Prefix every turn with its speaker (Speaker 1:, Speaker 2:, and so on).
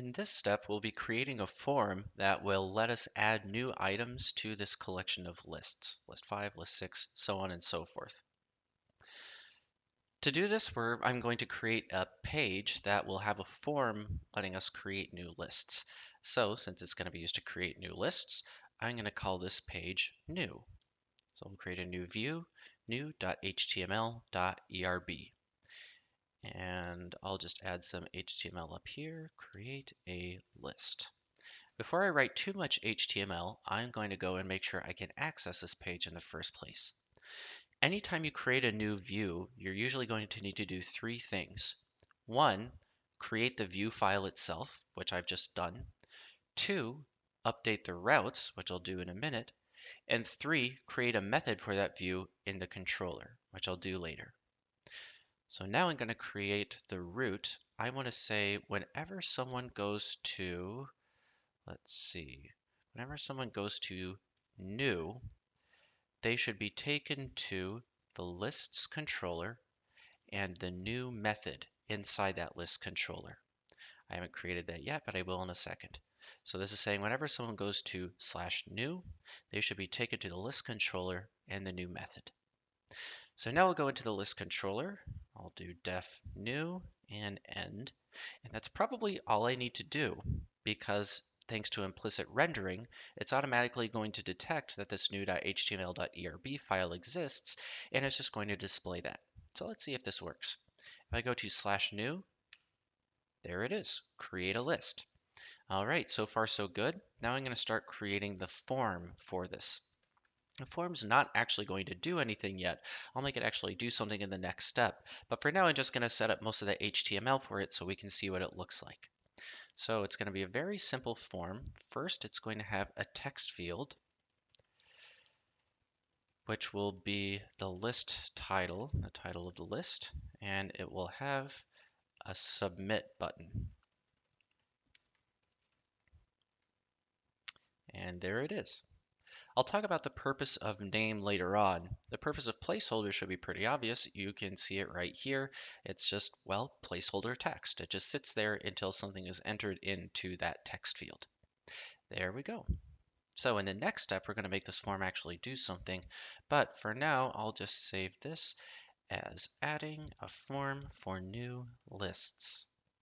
Speaker 1: In this step, we'll be creating a form that will let us add new items to this collection of lists, list 5, list 6, so on and so forth. To do this, I'm going to create a page that will have a form letting us create new lists. So since it's going to be used to create new lists, I'm going to call this page new. So we'll create a new view, new.html.erb. And I'll just add some HTML up here, create a list. Before I write too much HTML, I'm going to go and make sure I can access this page in the first place. Anytime you create a new view, you're usually going to need to do three things. One, create the view file itself, which I've just done. Two, update the routes, which I'll do in a minute. And three, create a method for that view in the controller, which I'll do later. So now I'm going to create the root. I want to say whenever someone goes to, let's see, whenever someone goes to new, they should be taken to the lists controller and the new method inside that list controller. I haven't created that yet, but I will in a second. So this is saying whenever someone goes to /new, they should be taken to the list controller and the new method. So now we'll go into the list controller. I'll do def new and end. And that's probably all I need to do because thanks to implicit rendering, it's automatically going to detect that this new.html.erb file exists, and it's just going to display that. So let's see if this works. If I go to /new, there it is, create a list. All right, so far so good. Now I'm going to start creating the form for this. The form's not actually going to do anything yet. I'll make it actually do something in the next step. But for now, I'm just going to set up most of the HTML for it so we can see what it looks like. So it's going to be a very simple form. First, it's going to have a text field, which will be the list title, the title of the list, and it will have a submit button. And there it is. I'll talk about the purpose of name later on. The purpose of placeholder should be pretty obvious. You can see it right here. It's just, well, placeholder text. It just sits there until something is entered into that text field. There we go. So in the next step, we're going to make this form actually do something. But for now, I'll just save this as adding a form for new lists.